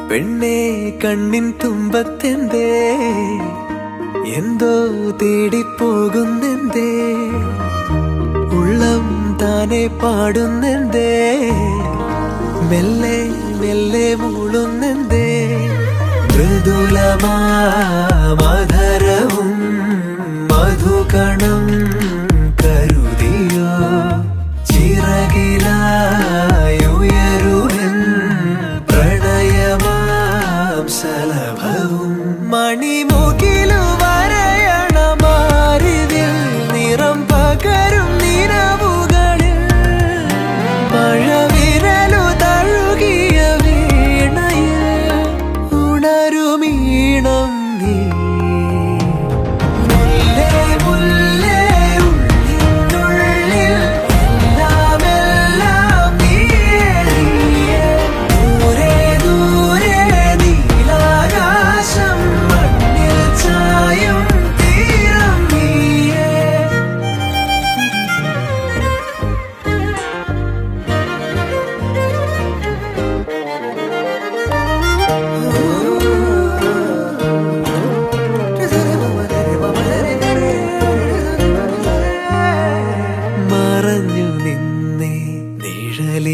പെണ്ണേ കണ്ണിൻ തുമ്പത്തെന്തേ എന്തോ തേടിപ്പോകുന്നെന്തേ ഉള്ളം താനെ പാടുന്നെന്തേ മെല്ലെ മെല്ലെ മൂളുന്നെന്തേ മൃദുലമാധരവും മധുകണം കരുതിയോ ചിറകിലായുയരുവൻ പ്രണയമാം സലഭവും മണിമുകിലു വരയണമാരിതിൽ നിറം പകരും നിറവുകളിൽ മഴവിരലു തഴുകിയ വീണയിൽ ഉണരുമീണം നീ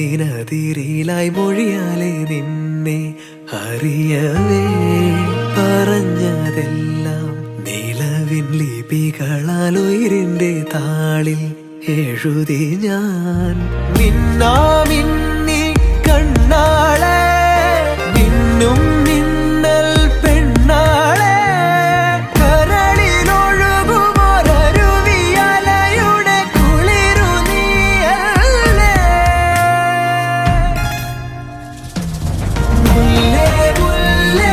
നിഴലിനതിരിലായി മൊഴിയാലെ നിന്നെ അറിയവേ പറഞ്ഞതെല്ലാം നിലവിൻ ലിപികളാൽ ഉയിരിന്റെ താളിൽ എഴുതി ഞാൻ മിന്നാമിന്നി കണ്ണാളെ മിന്നും മിന്നൽ പെണ്ണാളെ കരളിലൊഴുകുമൊരരുവിയലയുടെ കുളിരു നീയല്ലേ മുല്ലേ മുല്ലേ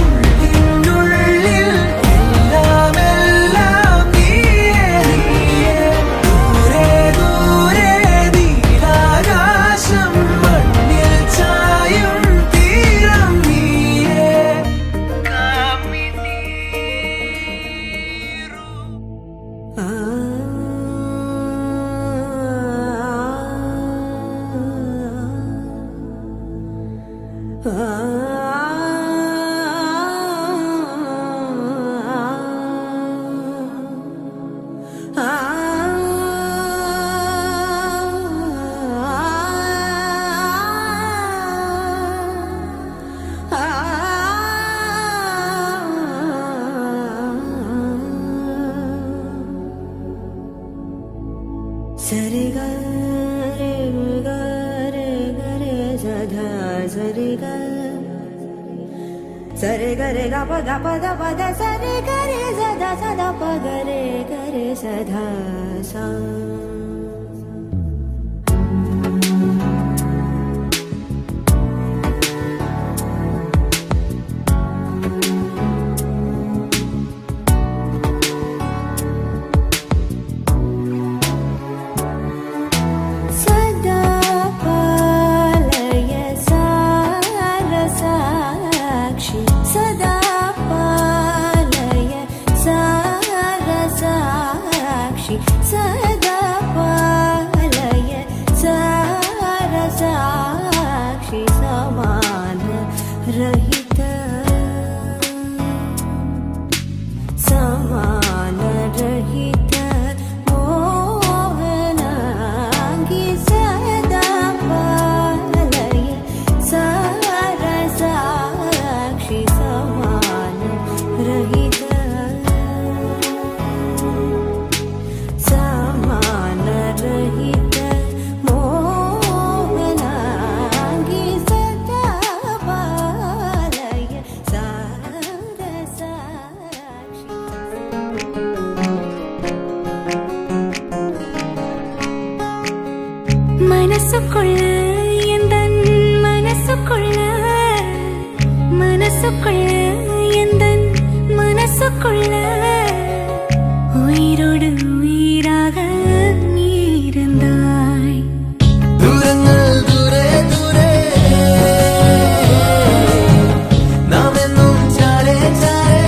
ഉള്ളിനുള്ളിൽ എല്ലാം എല്ലാം നീയേ നീയേ ദൂരെ ദൂരെ നീലാകാശം മണ്ണിൽ ചായും തീരം നീയേ കാമിനീരു सरे ग रे ग रे ग रे सधा सरे ग रे ग प ग प द प द सरे ग रे सदा सदा प ग रे सधा सा सदा पालय सारसाक्षि समान रहित मोहनांगी सदा पालय सारसाक्षि समान रहित മനസ്സുകൊള്ള എന്തൻ മനസ്സുകൊള്ള മനസ്സുകൊള്ള എന്തൻ മനസ്സുകൊള്ള ഉയിരോട് ഉയിരാക നീരന്തായ് ദൂരങ്ങൾ ദൂരെ ദൂരെ നാം എന്നും ചാരേ ചാരേ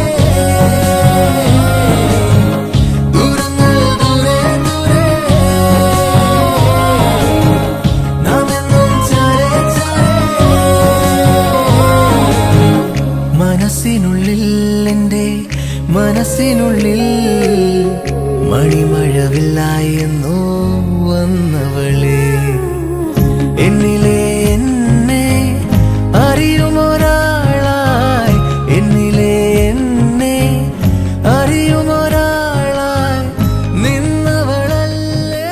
ദൂരങ്ങൾ ദൂരെ ദൂരെ നാം എന്നും ചാരേ ചാരേ മനസ്സിനുള്ളിൽ എൻ്റെ മനസ്സിനുള്ളിൽ മണിമഴവില്ലായെന്നോ വന്നവളെ എന്നിലെ എന്നെ അറിയുമൊരാളായി എന്നിലെ എന്നെ അറിയുമൊരാളായി നിന്നവളല്ലേ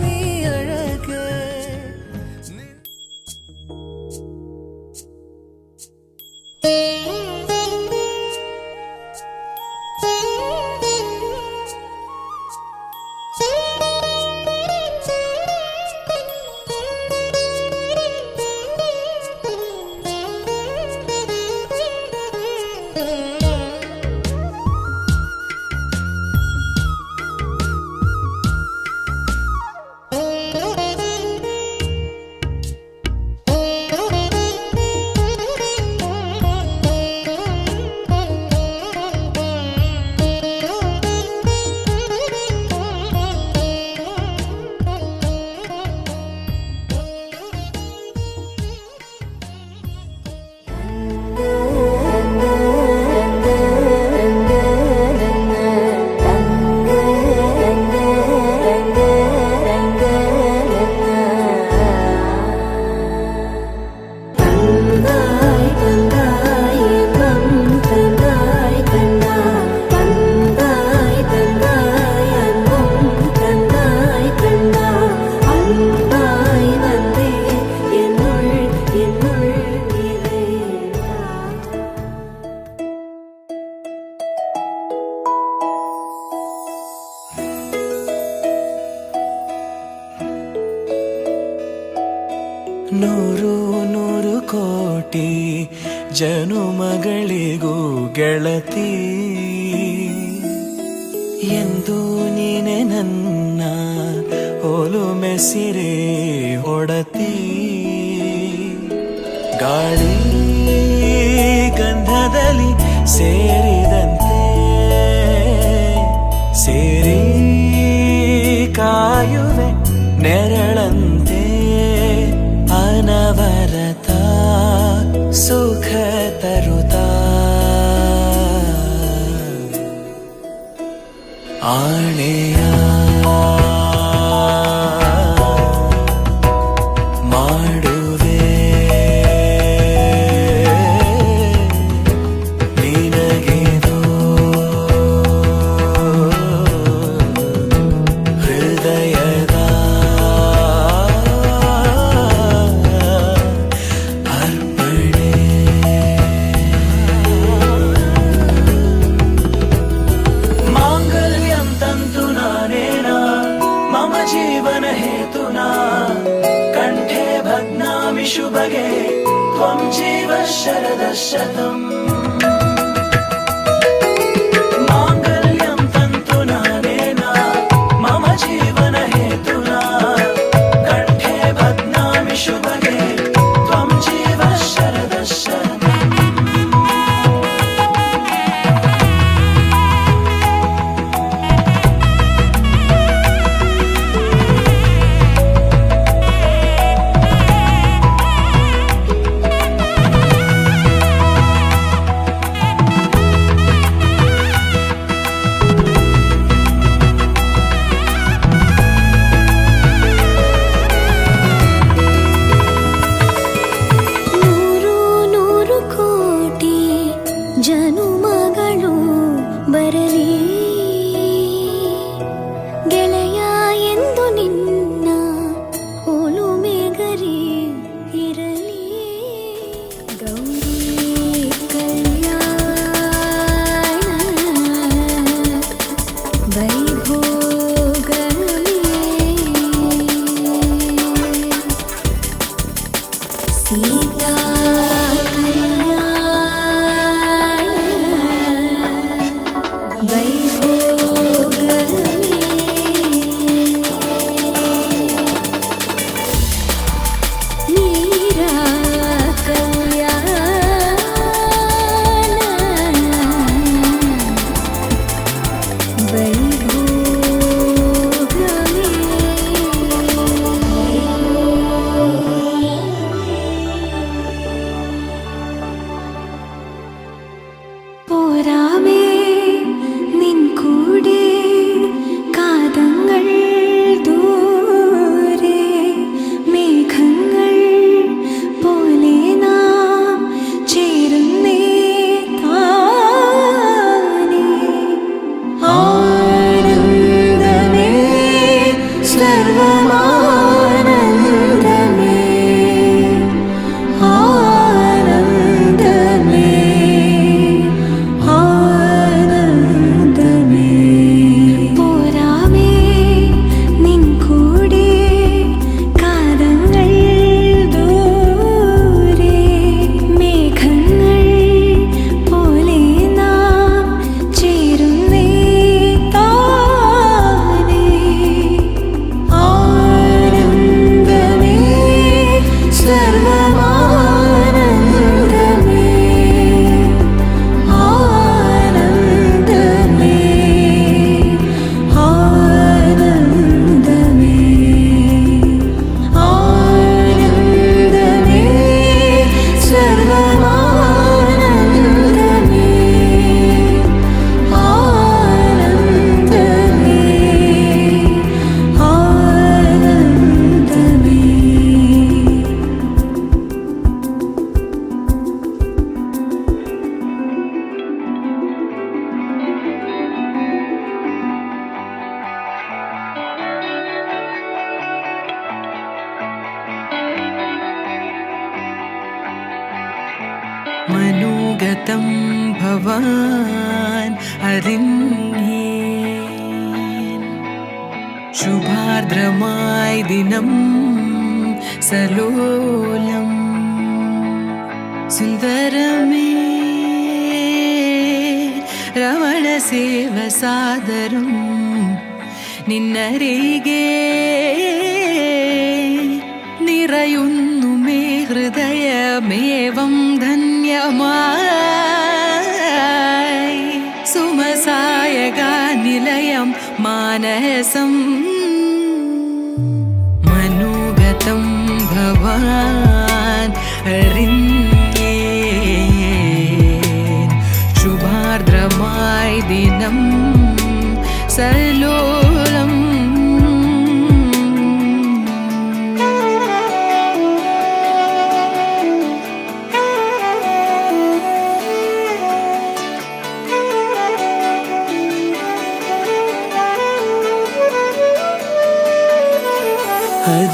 നീ അഴകേ ನೂರು ನೂರು ಕೋಟಿ ಜನುಮಗಳಿಗೂ ಗೆಳತಿ ಎಂದು ನೀನೆ ನನ್ನ ಒಲುಮೆ ಸಿರೆ ಹೊಡತಿ ಗಾಳಿ ಗಂಧದಲ್ಲಿ ಸೇರಿದಂತೆ ಸೇರಿ ಕಾಯುವೆ ನೆರಳಂತೆ ಅನವರತ ಸುಖ ತರುತ್ತಾ ಆಣೆಯ ಮಾಡುವೆ ನಿನಗೆದು ಹೃದಯದ ಅರ್ಪಣೆ ಮಾಂಗಲ್ಯಂ ತಂತು ನಾನೇನಾ ಮಮ ಜೀವನ ಹೇತುನಾ ಕಂಠೆ ಭಗ್ನಾಮಿ ಶುಭಗೆ ತ್ವಂ ಜೀವ ಶರದ ಶತಂ ಮಾಂಗಲ್ಯಂ ತಂತು ನಾನೇನಾ ಮಮ ಜೀವನ ಹೇತುನಾ ಕಂಠೆ ಭಗ್ನಾಮಿ ಶುಭಗೆ ತ್ವಂ ಜೀವ ಶರದ ಶತಂ ನೂರು ನೂರು ಕೋಟಿ ಜನುಮಗಳು ಬರಲಿ ಗೆಳೆಯ ಎಂದು ನಿನ್ನ ಒಲುಮೆಗರಿ ಇರಲಿ ಗೌರಿ ಕಲ್ಯಾಣ ವೈಭೋಗವೇ ಸೀತಾ പോരാമേ നിൻ കൂടെ കാതങ്ങൾ ദൂരെ മേഘങ്ങൾ പോലെ നാം ചേരുന്നേ താനേ ആനന്ദമേ സർവമാനന്ദമേ ആനന്ദമേ ആനന്ദമേ പോരാമേ നിൻ കൂടെ കാതങ്ങൾ ദൂരെ മേഘങ്ങൾ പോലെ നാം ചേരുന്നേ താനേ ആനന്ദമേ സർവമാനന്ദമേ ആനന്ദമേ ആനന്ദമേ ആനന്ദമേ സർവമാനന്ദമേ ആനന്ദമേ ആനന്ദമേ മനോഗതം ഭവാൻ അറിഞ്ഞേ ശുഭാർദ്രമായി ദിനം സലോലം സുന്ദരമേ രമണ സേവ സാദരം നിന്നരികെ നിറയുന്നു മേ ഹൃദയമേവം ധന്യമായി സുമസായക നിലയം മാനസം മനോഗതം ഭവാൻ അറിഞ്ഞേ ശുഭാർദ്രമായി ദിനം സലോലം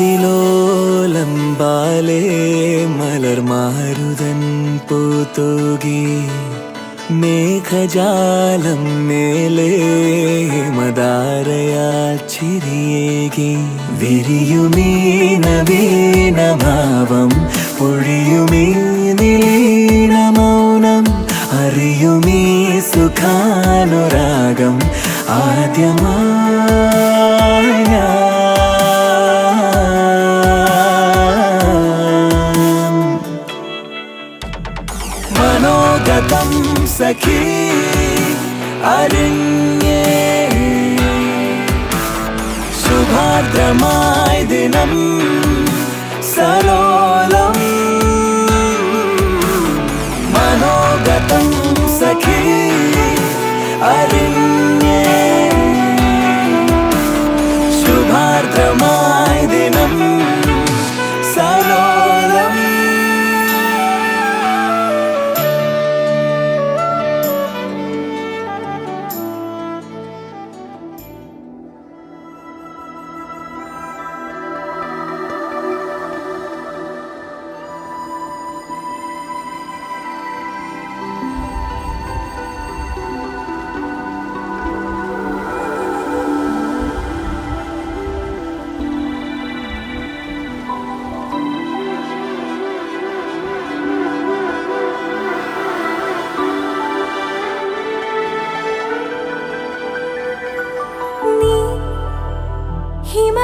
അതിലോലം ബാലേ മലർമാരുതൻ പൂത്തൂകി മേഘജാലം മേലേ മദാരയാൽ ചിരിയേകി വിരിയുമീ നവീനഭാവം പൊഴിയുമീ നിലീന മൗനം അറിയുമീ സുഖാനുരാഗം ആദ്യമായ മനോഗതം സഖി അറിഞ്ഞേ ശുഭാർദ്രമായി ദിനം സലോലം മനോഗതം സഖി അറിഞ്ഞേ ശുഭാർദ്രമായി ദിനം സലോലം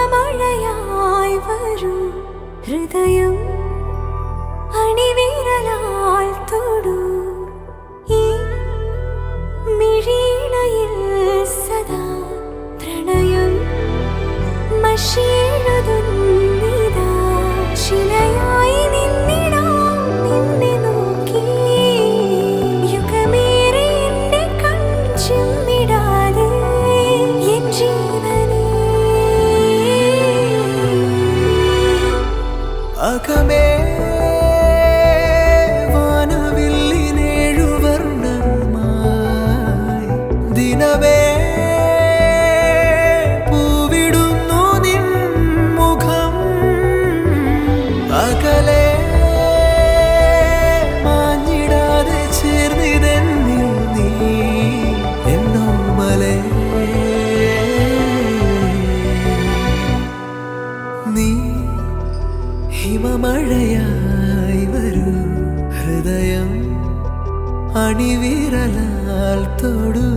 ഹിമമഴയായി വരും ഹൃദയം അണിവിരലാൽ തൊടൂ ഈ മിഴിയിണയിൽ സദാ പ്രണയം മഷിയെഴുതുന്നിതാ ശിലയായി നിന്നിടാം നിന്നെ നോക്കി യുഗമേറെ എന്റെ കൺചിമ്മിടാതെ എൻ ജീവനേ അകമേ വാനവില്ലിനേഴുവർണ്ണമായി ദിനമേ പൂവിടുന്നു നിൻ മുഖം അകലെ മാഞ്ഞിടാതെ ചേർന്നിതെന്നിൽ നീ എന്നോമലേ നീ ഹിമമഴയായി വരൂ ഹൃദയം അണിവിരലാൽ തൊടൂ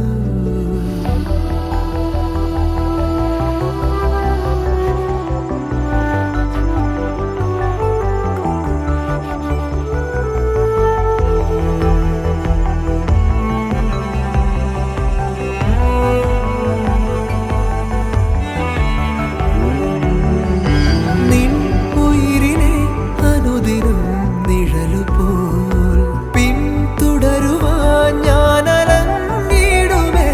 നിൻ ഉയിരിനെ അനുദിനം നിഴലുപോൽ പിന്തുടരുവാൻ ഞാൻ അലഞ്ഞിടുമേ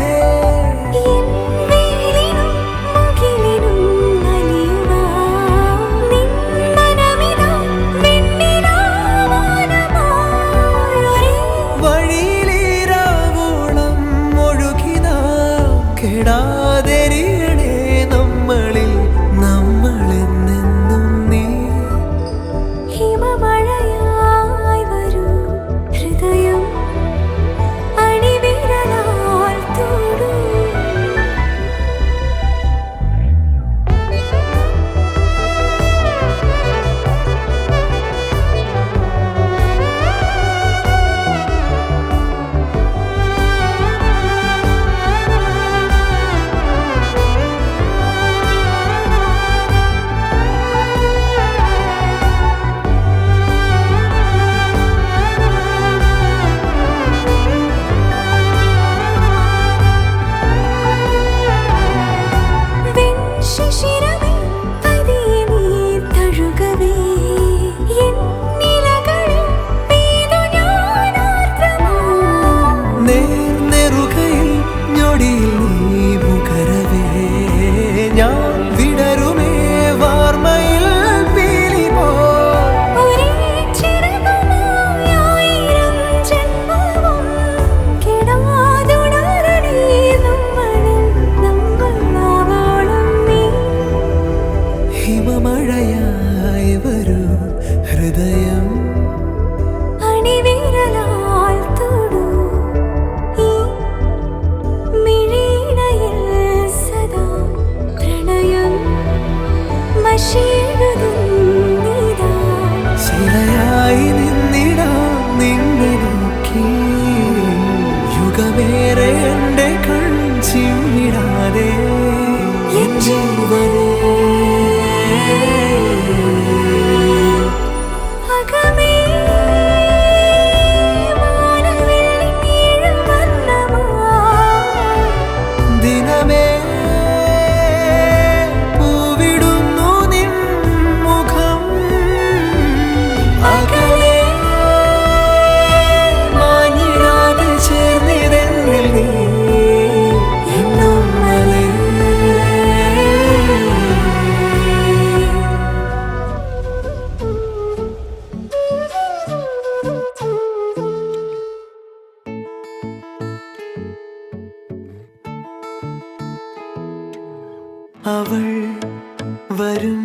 വരും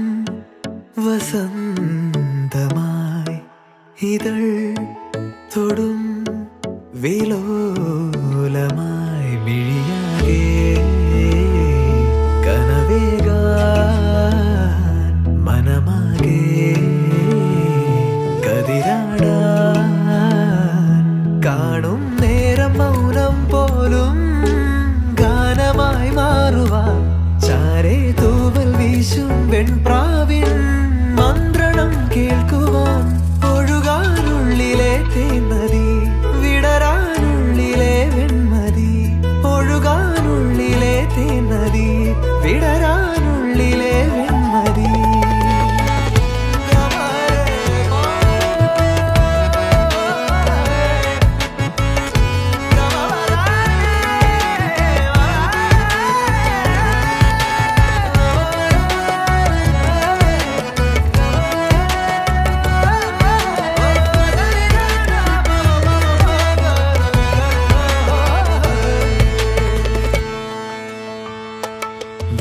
വസന്തമായി ഇതൾ തൊടും വിലോലമായി മിഴിയാകെ കനവേകാൻ മനമാകെ കതിരാടാൻ കാണും നേരം മൗനം പോലും ഗാനമായി മാറുവാൻ ചാരേ തൂവൽ വീശും വെൺപ്രാവിൻ മന്ത്രണം കേൾക്കുവാൻ ഒഴുകാനുള്ളിലെ തേൻമതി വിടരാനുള്ളിലെ വെൺമതി ഒഴുകാനുള്ളിലെ തേൻമതി വിടരാനുള്ളിലെ വെൺമതി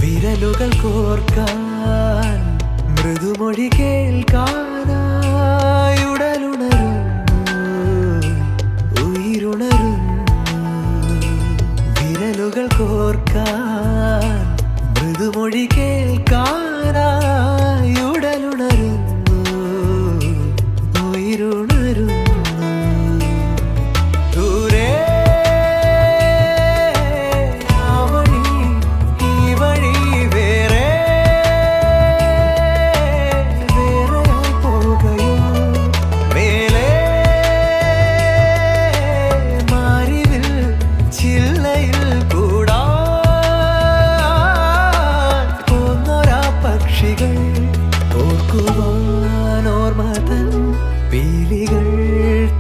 വിരലുകൾ കോർക്കാൻ മൃദുമൊഴി കേൾക്കാനായി ഉടലുണരുന്നു ഉയിരുണരുന്നു വിരലുകൾ കോർക്കാൻ മൃദുമൊഴി കേൾക്കാനായി ഉടലുണരുന്നു ഉയിരുണരുന്നു ദൂരെ ഓർമ്മതൻ പീലികൾ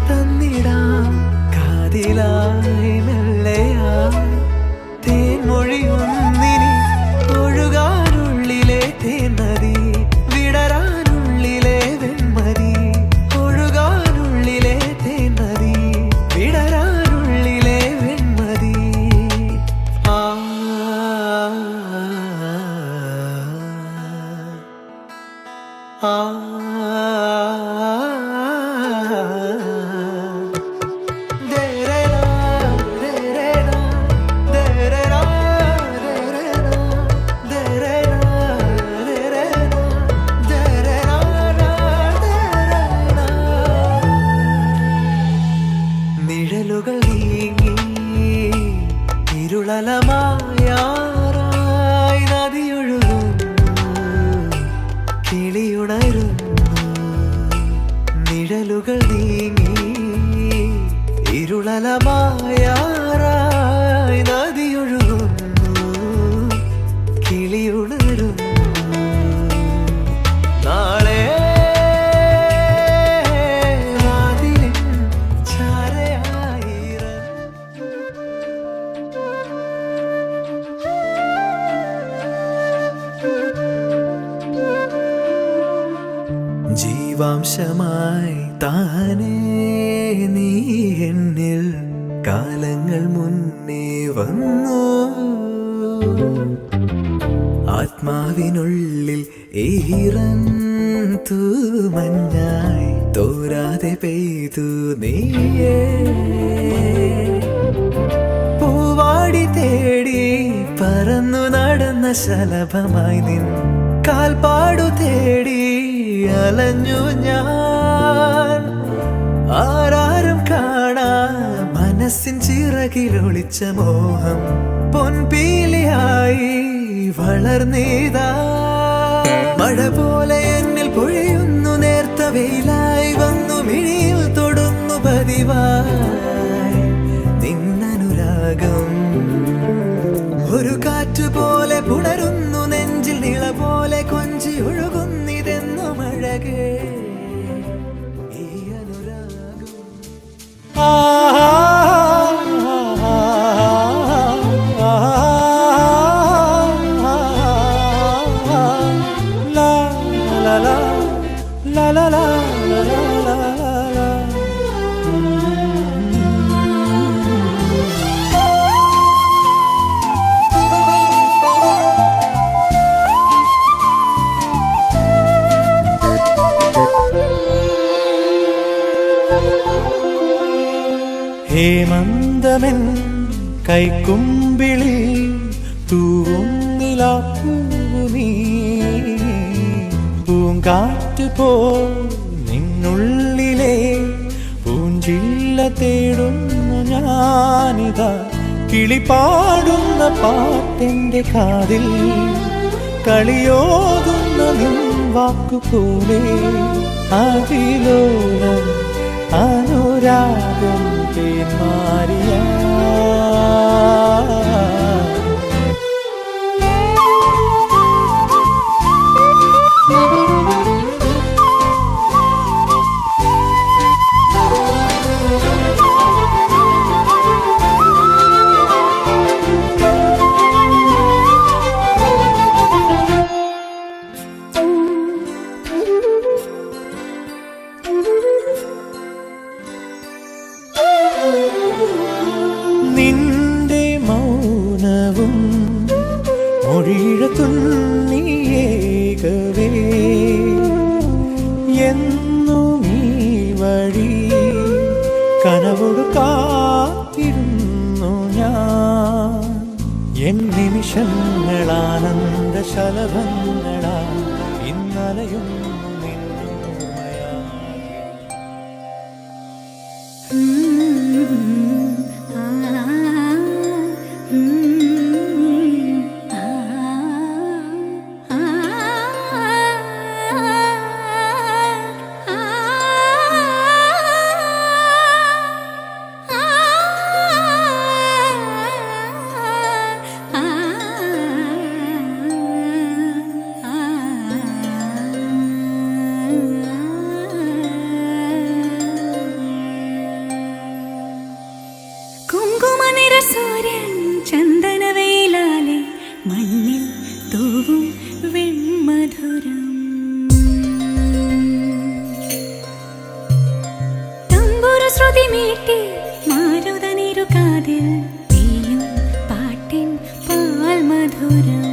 തന്നിടാം കാതിലായി മെല്ലയായി തേൻമൊഴിയൊന്നിനി ഒഴുകാനുള്ളിലെ തേൻമതി വിടരാനുള്ളിലെ വെൺമതി ഒഴുകാനുള്ളിലെ തേൻമതി വിടരാനുള്ളിലെ വെൺമതി നിഴലുകൾ നീങ്ങി ഇരുളലമായാറായി നദിയൊഴുകുന്നു കിളിയുണരുന്നു നിഴലുകൾ നീങ്ങി ഇരുളലമായാറായി നദിയൊഴുകുന്നു കിളിയുണരുന്നു നാളെ വാതിലിൻ ചാരയായിരം ജീവാംശമായി താനേ നീ എന്നിൽ കാലങ്ങൾ മുന്നേ വന്നു ആത്മാവിനുള്ളിൽ ഈറൻ തൂമഞ്ഞായി തോരാതെ പെയ്തു നീയേ പൂവാടി തേടി പറന്നു നടന്ന ശലഭമായി നിൻ കാൽപ്പാടു തേടി അലഞ്ഞു ഞാൻ ആരാരും കാണാ മനസ്സിൻ ചിറകിലൊളിച്ച മോഹം പൊൻപീലിയായി വളർന്നീതാ മഴ പോലെ എന്നിൽ പൊഴിയുന്നു നേർത്ത വെയിലായി വന്നു മിഴിയിൽ തൊടുന്നു പതിവായി നിന്നനുരാഗം ഒരു കാറ്റ് പോലെ പുണരുന്നു നെഞ്ചിൽ നിള പോലെ കൊഞ്ചി ഒഴുകുന്നിതെന്നു മഴകേ ഈ അനുരാഗം la la la la la la la. ഹേമന്തമെൻ കൈക്കുമ്പിളിൽ തൂവുന്നിലാപ്പൂവു നീ പൂങ്കാറ്റ് പോ നിന്നുള്ളിലെ പൂഞ്ചില്ല തേടുന്നു ഞാനിതാ കിളിപാടുന്ന പാട്ടെൻ്റെ കാതിൽ കളിയോതുന്ന നിൻ വാക്കുപോലെ അതിലോലം അനുരാഗം തേന്മാരിയ നിന്റെ മൗനവും മൊഴിഴത്തുന്നിയേകവേ എന്നും ഈ വഴി കനവോട് കാത്തിരുന്നു ഞാൻ എൻ നിമിഷങ്ങളാനന്ദ ശലഭങ്ങളാ ഇന്നലയുന്നു നിന്നോർമ്മയാ സൂര്യൻ ചന്ദനവേലാലെ മണ്ണിൽ തൂവും വെൺമധുരം തമ്പുരു ശ്രുതി മീട്ടി മാരുതനിരുകാതിൽ പെയ്യും പാട്ടിൻ പാൽമധുരം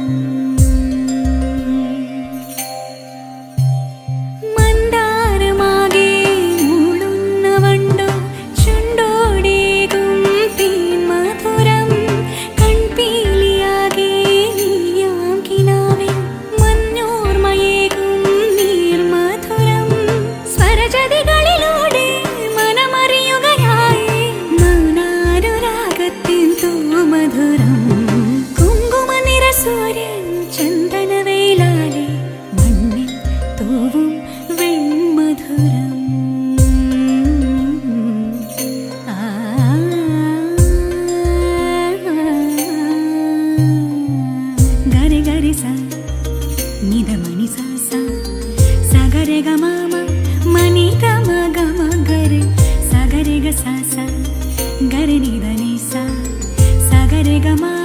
സൂര്യൻ ചന്ദനവേലാലെ മണ്ണിൽ തൂവും വെൺമധുരം ഗരി ഗരി സ നിധമണി സ സഗരെ ഗ മ മനി ഗമ ഗമ ഗരി സഗരെ ഗ സ ഗരി നിധനി സ സഗരെ ഗ മ